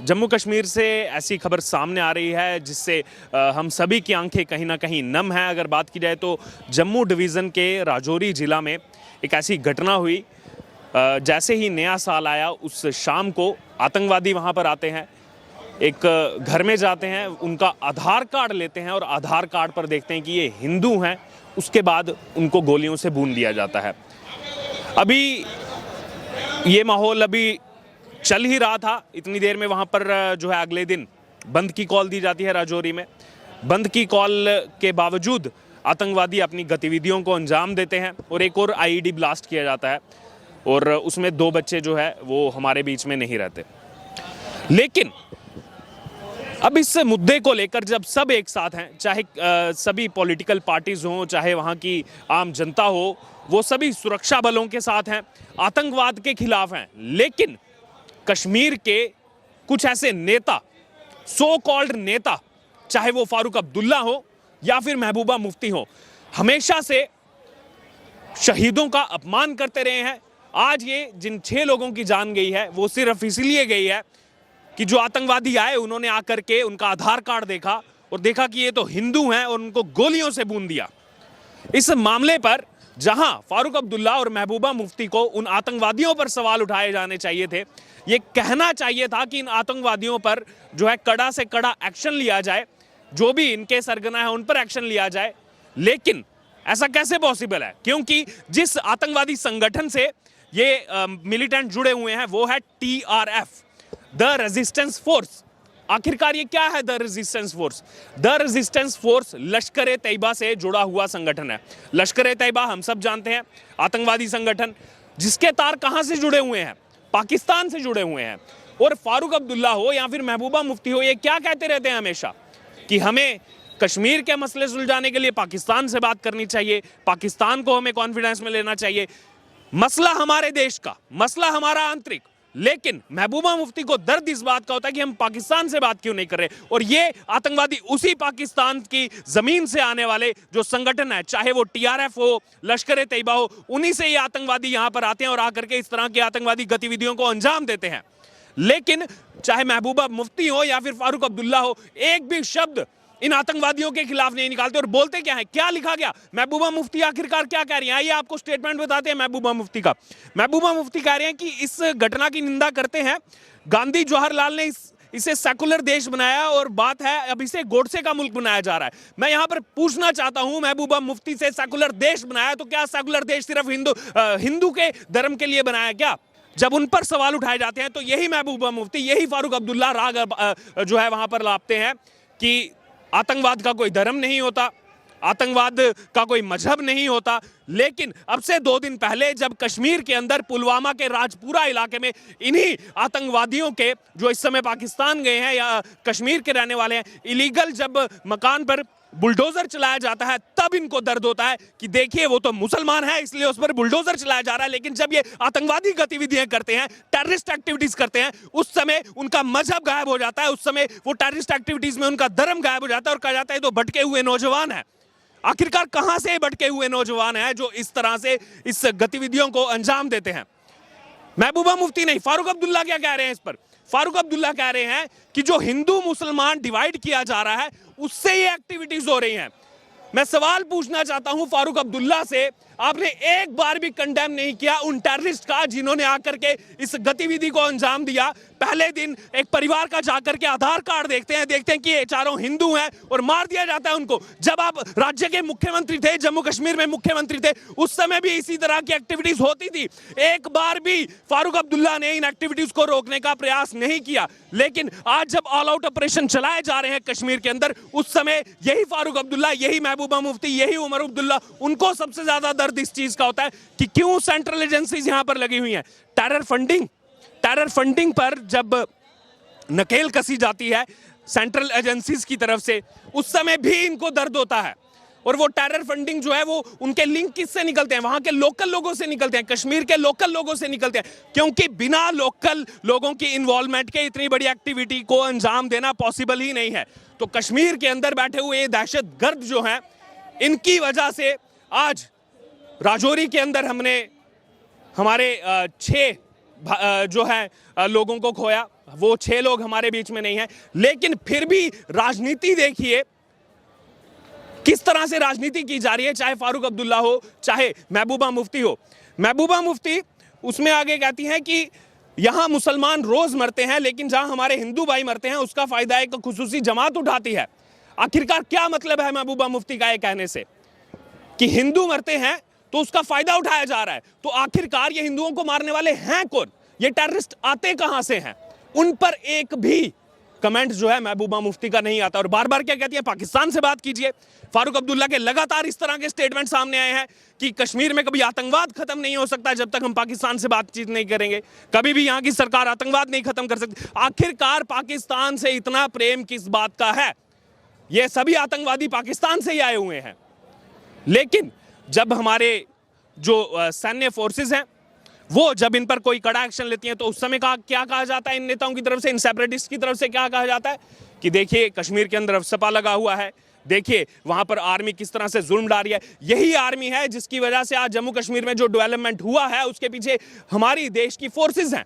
जम्मू कश्मीर से ऐसी खबर सामने आ रही है जिससे हम सभी की आंखें कहीं ना कहीं नम हैं। अगर बात की जाए तो जम्मू डिवीज़न के राजौरी ज़िला में एक ऐसी घटना हुई। जैसे ही नया साल आया उस शाम को आतंकवादी वहां पर आते हैं, एक घर में जाते हैं, उनका आधार कार्ड लेते हैं और आधार कार्ड पर देखते हैं कि ये हिंदू हैं। उसके बाद उनको गोलियों से भून दिया जाता है। अभी ये माहौल अभी चल ही रहा था। इतनी देर में वहां पर जो है अगले दिन बंद की कॉल दी जाती है राजौरी में। बंद की कॉल के बावजूद आतंकवादी अपनी गतिविधियों को अंजाम देते हैं और एक और आईईडी ब्लास्ट किया जाता है और उसमें 2 बच्चे जो है वो हमारे बीच में नहीं रहते। लेकिन अब इस मुद्दे को लेकर जब सब एक साथ हैं, चाहे सभी पॉलिटिकल पार्टीज हों, चाहे वहाँ की आम जनता हो, वो सभी सुरक्षा बलों के साथ हैं, आतंकवाद के खिलाफ हैं। लेकिन कश्मीर के कुछ ऐसे नेता, सो कॉल्ड नेता, चाहे वो फारूक अब्दुल्ला हो या फिर महबूबा मुफ्ती हो, हमेशा से शहीदों का अपमान करते रहे हैं। आज ये जिन 6 लोगों की जान गई है वो सिर्फ इसलिए गई है कि जो आतंकवादी आए उन्होंने आकर के उनका आधार कार्ड देखा और देखा कि ये तो हिंदू हैं और उनको गोलियों से भून दिया। इस मामले पर जहां फारूक अब्दुल्ला और महबूबा मुफ्ती को उन आतंकवादियों पर सवाल उठाए जाने चाहिए थे, ये कहना चाहिए था कि इन आतंकवादियों पर जो है कड़ा से कड़ा एक्शन लिया जाए, जो भी इनके सरगना है उन पर एक्शन लिया जाए। लेकिन ऐसा कैसे पॉसिबल है? क्योंकि जिस आतंकवादी संगठन से ये मिलिटेंट जुड़े हुए हैं वो है TRF, द रेजिस्टेंस फोर्स। आखिरकार ये क्या है the resistance force? The resistance force Lashkar e Taiba से जुड़ा हुआ संगठन है। लश्कर-ए तैयबा हम सब जानते हैं, आतंकवादी संगठन, जिसके तार कहां से जुड़े हुए हैं? पाकिस्तान से जुड़े हुए हैं। और फारूक अब्दुल्ला हो या फिर महबूबा मुफ्ती हो, ये क्या कहते रहते हैं हमेशा कि हमें कश्मीर के मसले सुलझाने के लिए पाकिस्तान से बात करनी चाहिए, पाकिस्तान को हमें कॉन्फिडेंस में लेना चाहिए, मसला हमारे देश का, मसला हमारा आंतरिक। लेकिन महबूबा मुफ्ती को दर्द इस बात का होता है कि हम पाकिस्तान से बात क्यों नहीं कर रहे। और ये आतंकवादी उसी पाकिस्तान की जमीन से आने वाले जो संगठन है, चाहे वो TRF हो, लश्कर-ए तैयबा हो, उन्हीं से ये आतंकवादी यहां पर आते हैं और आकर के इस तरह की आतंकवादी गतिविधियों को अंजाम देते हैं। लेकिन चाहे महबूबा मुफ्ती हो या फिर फारूक अब्दुल्ला हो, एक भी शब्द इन आतंकवादियों के खिलाफ नहीं निकालते। और बोलते क्या है, क्या लिखा गया? महबूबा मुफ्ती आखिरकार क्या कह रही हैं? आइए आपको स्टेटमेंट बताते हैं महबूबा मुफ्ती का। महबूबा मुफ्ती कह रहे हैं कि इस घटना की निंदा करते हैं। गांधी जवाहरलाल ने इसे सेकुलर देश बनाया और बात है अब इसे गोडसे का मुल्क बनाया जा रहा है। मैं यहां पर पूछना चाहता हूं महबूबा मुफ्ती से, सेकुलर देश बनाया तो क्या सेकुलर देश सिर्फ हिंदू के धर्म के लिए बनाया क्या? जब उन पर सवाल उठाए जाते हैं तो यही महबूबा मुफ्ती, यही फारूक अब्दुल्ला राग जो है वहां पर लाते हैं कि आतंकवाद का कोई धर्म नहीं होता, आतंकवाद का कोई मजहब नहीं होता। लेकिन अब से 2 दिन पहले जब कश्मीर के अंदर पुलवामा के राजपुरा इलाके में इन्हीं आतंकवादियों के, जो इस समय पाकिस्तान गए हैं या कश्मीर के रहने वाले हैं, इलीगल जब मकान पर बुलडोजर चलाया जाता है, तब इनको दर्द होता है कि देखिए वो तो मुसलमान है इसलिए उस पर बुलडोजर चलाया जा रहा है। लेकिन जब ये आतंकवादी गतिविधियां करते हैं, टेररिस्ट एक्टिविटीज करते हैं, उस समय उनका मजहब गायब हो जाता है, उस समय वो टेररिस्ट एक्टिविटीज में उनका धर्म गायब हो जाता है और कहा जाता है तो भटके हुए नौजवान है। आखिरकार कहां से भटके हुए नौजवान है जो इस तरह से इस गतिविधियों को अंजाम देते हैं? महबूबा मुफ्ती नहीं, फारूक अब्दुल्ला क्या कह रहे हैं इस पर? फारूक अब्दुल्ला कह रहे हैं कि जो हिंदू मुसलमान डिवाइड किया जा रहा है उससे ये एक्टिविटीज हो रही हैं। मैं सवाल पूछना चाहता हूं फारूक अब्दुल्ला से, आपने एक बार भी कंडेम नहीं किया उन टेररिस्ट का जिन्होंने आकर के इस गतिविधि को अंजाम दिया। पहले दिन एक परिवार का जाकर के आधार कार्ड देखते हैं कि ये चारों हिंदू हैं और मार दिया जाता है उनको। जब आप राज्य के मुख्यमंत्री थे, जम्मू कश्मीर में मुख्यमंत्री थे, उस समय भी इसी तरह की एक्टिविटीज होती थी। एक बार भी फारूक अब्दुल्ला ने इन एक्टिविटीज को रोकने का प्रयास नहीं किया। लेकिन आज जब ऑल आउट ऑपरेशन चलाए जा रहे हैं कश्मीर के अंदर, उस समय यही फारूक अब्दुल्ला, यही महबूबा मुफ्ती, यही उमर अब्दुल्ला, उनको सबसे ज्यादा दर्द इस चीज का होता है कि क्यों सेंट्रल एजेंसीज यहां पर लगी हुई हैं। टेरर फंडिंग पर जब नकेल कसी जाती है सेंट्रल एजेंसीज की तरफ से, उस समय भी इनको दर्द होता है। और वो टेरर फंडिंग जो है वो उनके लिंक किससे निकलते हैं? वहां के लोकल लोगों से निकलते हैं, कश्मीर के लोकल लोगों से निकलते हैं। क्योंकि बिना लोकल लोगों की इन्वॉल्वमेंट के इतनी बड़ी एक्टिविटी को अंजाम देना पॉसिबल ही नहीं है। तो कश्मीर के अंदर बैठे हुए दहशतगर्द जो हैं, इनकी वजह से आज राजौरी के अंदर हमने हमारे 6 जो है लोगों को खोया, वो 6 लोग हमारे बीच में नहीं है। लेकिन फिर भी राजनीति देखिए किस तरह से राजनीति की जा रही है, चाहे फारूक अब्दुल्ला हो, चाहे महबूबा मुफ्ती हो। महबूबा मुफ्ती उसमें आगे कहती हैं कि यहां मुसलमान रोज मरते हैं, लेकिन जहां हमारे हिंदू भाई मरते हैं उसका फायदा एक खुसूसी जमात उठाती है। आखिरकार क्या मतलब है महबूबा मुफ्ती का ये कहने से कि हिंदू मरते हैं तो उसका फायदा उठाया जा रहा है? तो आखिरकार ये हिंदुओं को मारने वाले हैं कौन? ये टेररिस्ट आते कहां से हैं? उन पर एक भी कमेंट जो है महबूबा मुफ्ती का नहीं आता। और बार बार क्या कहती है, पाकिस्तान से बात कीजिए। फारूक अब्दुल्ला के लगातार इस तरह के स्टेटमेंट सामने आए हैं कि कश्मीर में कभी आतंकवाद खत्म नहीं हो सकता जब तक हम पाकिस्तान से बातचीत नहीं करेंगे, कभी भी यहां की सरकार आतंकवाद नहीं खत्म कर सकती। आखिरकार पाकिस्तान से इतना प्रेम किस बात का है? ये सभी आतंकवादी पाकिस्तान से ही आए हुए हैं। लेकिन जब हमारे जो सैन्य फोर्सेस हैं वो जब इन पर कोई कड़ा एक्शन लेती हैं तो उस समय क्या कहा जाता है इन नेताओं की तरफ से, इन सेपरेटिस्ट की तरफ से क्या कहा जाता है कि देखिए कश्मीर के अंदर सपा लगा हुआ है, देखिए वहां पर आर्मी किस तरह से जुल्म डाल रही है। यही आर्मी है जिसकी वजह से आज जम्मू कश्मीर में जो डेवलपमेंट हुआ है उसके पीछे हमारी देश की फोर्सेस हैं,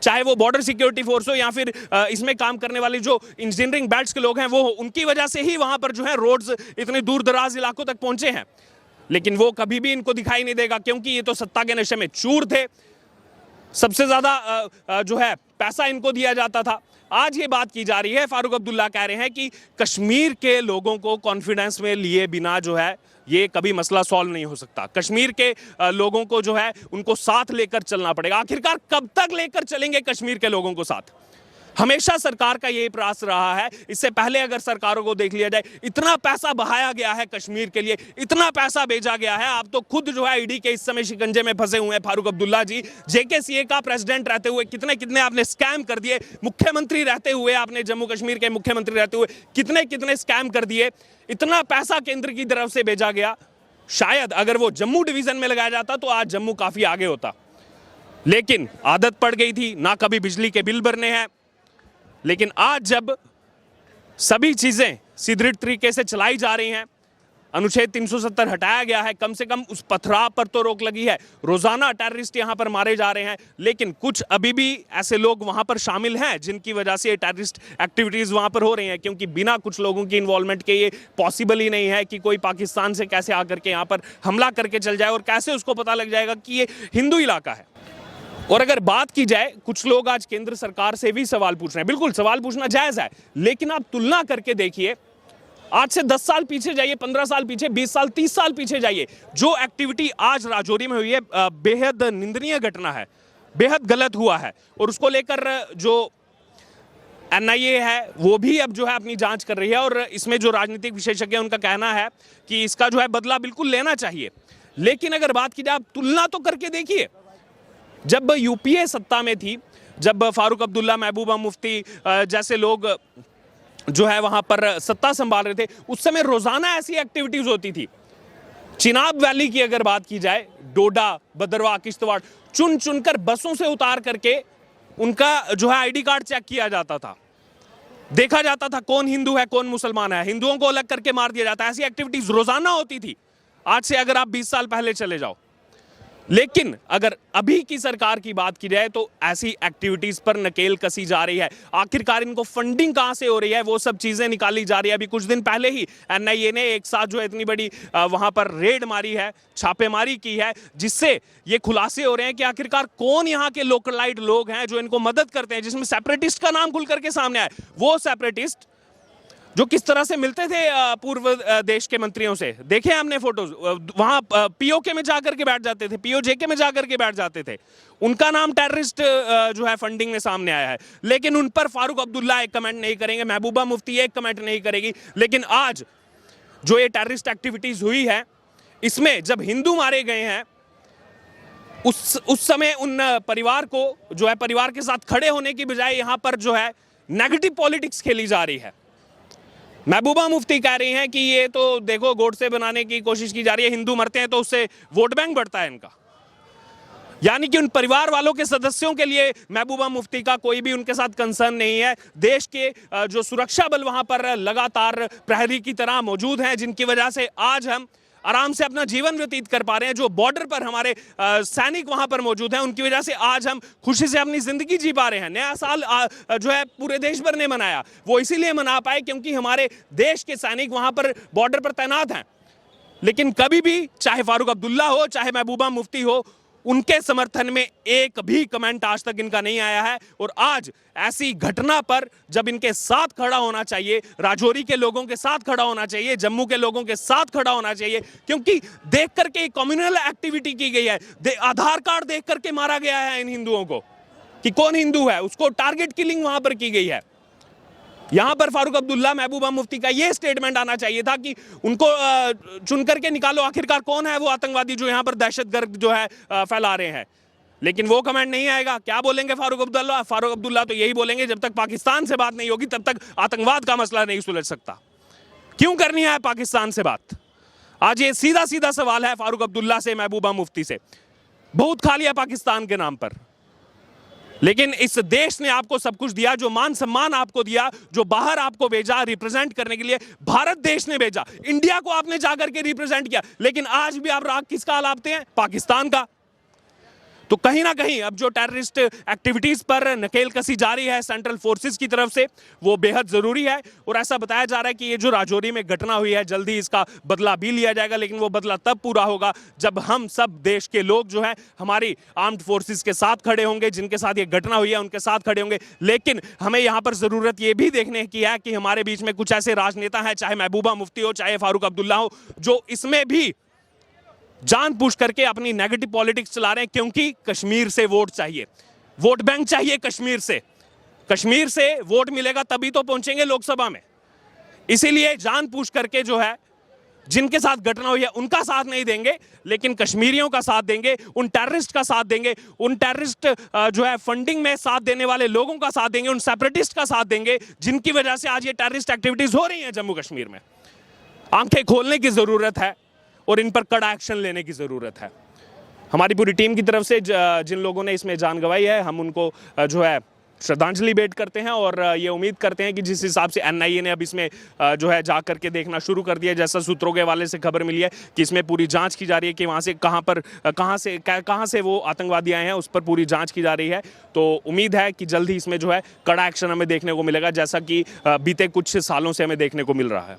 चाहे वो बॉर्डर सिक्योरिटी फोर्स हो या फिर इसमें काम करने वाले जो इंजीनियरिंग बेल्ट्स के लोग हैं वो, उनकी वजह से ही वहां पर जो है रोड्स इतने दूर दराज इलाकों तक पहुंचे हैं। लेकिन वो कभी भी इनको दिखाई नहीं देगा क्योंकि ये तो सत्ता के नशे में चूर थे। सबसे ज्यादा जो है पैसा इनको दिया जाता था। आज ये बात की जा रही है, फारूक अब्दुल्ला कह रहे हैं कि कश्मीर के लोगों को कॉन्फिडेंस में लिए बिना जो है ये कभी मसला सॉल्व नहीं हो सकता। कश्मीर के लोगों को जो है उनको साथ लेकर चलना पड़ेगा। आखिरकार कब तक लेकर चलेंगे कश्मीर के लोगों को साथ? हमेशा सरकार का यही प्रयास रहा है। इससे पहले अगर सरकारों को देख लिया जाए, इतना पैसा बहाया गया है कश्मीर के लिए, इतना पैसा भेजा गया है। आप तो खुद जो है ईडी के इस समय शिकंजे में फंसे हुए हैं फारूक अब्दुल्ला जी। जेकेसीए का प्रेसिडेंट रहते हुए कितने कितने आपने स्कैम कर दिए, मुख्यमंत्री रहते हुए आपने, जम्मू कश्मीर के मुख्यमंत्री रहते हुए कितने कितने स्कैम कर दिए। इतना पैसा केंद्र की तरफ से भेजा गया। शायद अगर वो जम्मू डिवीजन में लगाया जाता तो आज जम्मू काफी आगे होता। लेकिन आदत पड़ गई थी, ना कभी बिजली के बिल भरने हैं। लेकिन आज जब सभी चीजें सुदृढ़ तरीके से चलाई जा रही हैं, अनुच्छेद 370 हटाया गया है, कम से कम उस पथराव पर तो रोक लगी है। रोजाना टेररिस्ट यहां पर मारे जा रहे हैं, लेकिन कुछ अभी भी ऐसे लोग वहां पर शामिल हैं जिनकी वजह से टेररिस्ट एक्टिविटीज वहां पर हो रही हैं। क्योंकि बिना कुछ लोगों की इन्वॉल्वमेंट के ये पॉसिबल ही नहीं है कि कोई पाकिस्तान से कैसे आकर के यहां पर हमला करके चल जाए और कैसे उसको पता लग जाएगा कि ये हिंदू इलाका है। और अगर बात की जाए, कुछ लोग आज केंद्र सरकार से भी सवाल पूछ रहे हैं। बिल्कुल सवाल पूछना जायज है, लेकिन आप तुलना करके देखिए, आज से 10 साल पीछे जाइए, 15 साल पीछे, 20 साल, 30 साल पीछे जाइए। जो एक्टिविटी आज राजौरी में हुई है बेहद निंदनीय घटना है, बेहद गलत हुआ है। और उसको लेकर जो एनआईए है वो भी अब जो है अपनी जांच कर रही है। और इसमें जो राजनीतिक विशेषज्ञ हैं उनका कहना है कि इसका जो है बदला बिल्कुल लेना चाहिए। लेकिन अगर बात की जाए, आप तुलना तो करके देखिए, जब यूपीए सत्ता में थी, जब फारूक अब्दुल्ला, महबूबा मुफ्ती जैसे लोग जो है वहां पर सत्ता संभाल रहे थे, उस समय रोजाना ऐसी एक्टिविटीज होती थी। चिनाब वैली की अगर बात की जाए, डोडा, भद्रवाह, किश्तवाड़, चुन चुनकर बसों से उतार करके उनका जो है आईडी कार्ड चेक किया जाता था, देखा जाता था कौन हिंदू है कौन मुसलमान है, हिंदुओं को अलग करके मार दिया जाता है। ऐसी एक्टिविटीज रोजाना होती थी। आज से अगर आप 20 साल पहले चले जाओ। लेकिन अगर अभी की सरकार की बात की जाए तो ऐसी एक्टिविटीज पर नकेल कसी जा रही है। आखिरकार इनको फंडिंग कहां से हो रही है, वो सब चीजें निकाली जा रही है। अभी कुछ दिन पहले ही एनआईए ने एक साथ जो है इतनी बड़ी वहां पर रेड मारी है, छापेमारी की है, जिससे ये खुलासे हो रहे हैं कि आखिरकार कौन यहाँ के लोकलाइट लोग हैं जो इनको मदद करते हैं। जिसमें सेपरेटिस्ट का नाम खुल करके सामने आया, वो सेपरेटिस्ट जो किस तरह से मिलते थे पूर्व देश के मंत्रियों से। देखे हमने फोटोज, वहां पीओके में जाकर के बैठ जाते थे, पीओजेके में जाकर के बैठ जाते थे। उनका नाम टेररिस्ट जो है फंडिंग में सामने आया है। लेकिन उन पर फारूक अब्दुल्ला एक कमेंट नहीं करेंगे, महबूबा मुफ्ती एक कमेंट नहीं करेगी। लेकिन आज जो ये टेररिस्ट एक्टिविटीज हुई है, इसमें जब हिंदू मारे गए हैं, उस समय उन परिवार को जो है परिवार के साथ खड़े होने की बजाय यहां पर जो है नेगेटिव पॉलिटिक्स खेली जा रही है। महबूबा मुफ्ती कह रही हैं कि ये तो देखो गोडसे बनाने की कोशिश की जा रही है, हिंदू मरते हैं तो उससे वोट बैंक बढ़ता है इनका। यानी कि उन परिवार वालों के सदस्यों के लिए महबूबा मुफ्ती का कोई भी उनके साथ कंसर्न नहीं है। देश के जो सुरक्षा बल वहां पर लगातार प्रहरी की तरह मौजूद हैं, जिनकी वजह से आज हम आराम से अपना जीवन व्यतीत कर पा रहे हैं, जो बॉर्डर पर हमारे सैनिक वहां पर मौजूद हैं, उनकी वजह से आज हम खुशी से अपनी जिंदगी जी पा रहे हैं। नया साल जो है पूरे देश भर ने मनाया, वो इसीलिए मना पाए क्योंकि हमारे देश के सैनिक वहां पर बॉर्डर पर तैनात हैं। लेकिन कभी भी चाहे फारूक अब्दुल्ला हो, चाहे महबूबा मुफ्ती हो, उनके समर्थन में एक भी कमेंट आज तक इनका नहीं आया है। और आज ऐसी घटना पर जब इनके साथ खड़ा होना चाहिए, राजौरी के लोगों के साथ खड़ा होना चाहिए, जम्मू के लोगों के साथ खड़ा होना चाहिए, क्योंकि देख करके कम्युनल एक्टिविटी की गई है, आधार कार्ड देख करके मारा गया है इन हिंदुओं को कि कौन हिंदू है, उसको टारगेट किलिंग वहां पर की गई है। यहां पर फारूक अब्दुल्ला, महबूबा मुफ्ती का यह स्टेटमेंट आना चाहिए था कि उनको चुन करके निकालो, आखिरकार कौन है वो आतंकवादी जो यहां पर दहशतगर्द जो है फैला रहे हैं। लेकिन वो कमेंट नहीं आएगा। क्या बोलेंगे फारूक अब्दुल्ला? फारूक अब्दुल्ला तो यही बोलेंगे, जब तक पाकिस्तान से बात नहीं होगी तब तक आतंकवाद का मसला नहीं सुलझ सकता। क्यों करनी है पाकिस्तान से बात? आज ये सीधा सीधा सवाल है फारूक अब्दुल्ला से, महबूबा मुफ्ती से। बहुत खा लिया पाकिस्तान के नाम पर, लेकिन इस देश ने आपको सब कुछ दिया, जो मान सम्मान आपको दिया, जो बाहर आपको भेजा रिप्रेजेंट करने के लिए, भारत देश ने भेजा, इंडिया को आपने जाकर के रिप्रेजेंट किया, लेकिन आज भी आप राग किसका लापते हैं? पाकिस्तान का। तो कहीं ना कहीं अब जो टेररिस्ट एक्टिविटीज पर नकेल कसी जा रही है सेंट्रल फोर्सेस की तरफ से, वो बेहद जरूरी है। और ऐसा बताया जा रहा है कि ये जो राजौरी में घटना हुई है, जल्दी इसका बदला भी लिया जाएगा, लेकिन वो बदला तब पूरा होगा जब हम सब देश के लोग जो है हमारी आर्म्ड फोर्सेस के साथ खड़े होंगे, जिनके साथ ये घटना हुई है उनके साथ खड़े होंगे। लेकिन हमें यहाँ पर जरूरत ये भी देखने की है कि हमारे बीच में कुछ ऐसे राजनेता हैं, चाहे महबूबा मुफ्ती हो, चाहे फारूक अब्दुल्ला हो, जो इसमें भी जानबूझ करके अपनी नेगेटिव पॉलिटिक्स चला रहे हैं, क्योंकि कश्मीर से वोट चाहिए, वोट बैंक चाहिए कश्मीर से वोट मिलेगा तभी तो पहुंचेंगे लोकसभा में। इसीलिए जानबूझ करके जो है जिनके साथ घटना हुई है उनका साथ नहीं देंगे, लेकिन कश्मीरियों का साथ देंगे, उन टेररिस्ट का साथ देंगे, उन टेररिस्ट जो है फंडिंग में साथ देने वाले लोगों का साथ देंगे, उन सेपरेटिस्ट का साथ देंगे, जिनकी वजह से आज ये टेररिस्ट एक्टिविटीज हो रही हैं जम्मू कश्मीर में। आंखें खोलने की जरूरत है और इन पर कड़ा एक्शन लेने की ज़रूरत है। हमारी पूरी टीम की तरफ से जिन लोगों ने इसमें जान गंवाई है, हम उनको जो है श्रद्धांजलि भेंट करते हैं और ये उम्मीद करते हैं कि जिस हिसाब से एनआईए ने अब इसमें जो है जा करके देखना शुरू कर दिया, जैसा सूत्रों के हवाले से खबर मिली है कि इसमें पूरी जांच की जा रही है कि वहाँ से कहाँ से वो आतंकवादी आए हैं, उस पर पूरी जांच की जा रही है। तो उम्मीद है कि जल्द ही इसमें जो है कड़ा एक्शन हमें देखने को मिलेगा, जैसा कि बीते कुछ सालों से हमें देखने को मिल रहा है।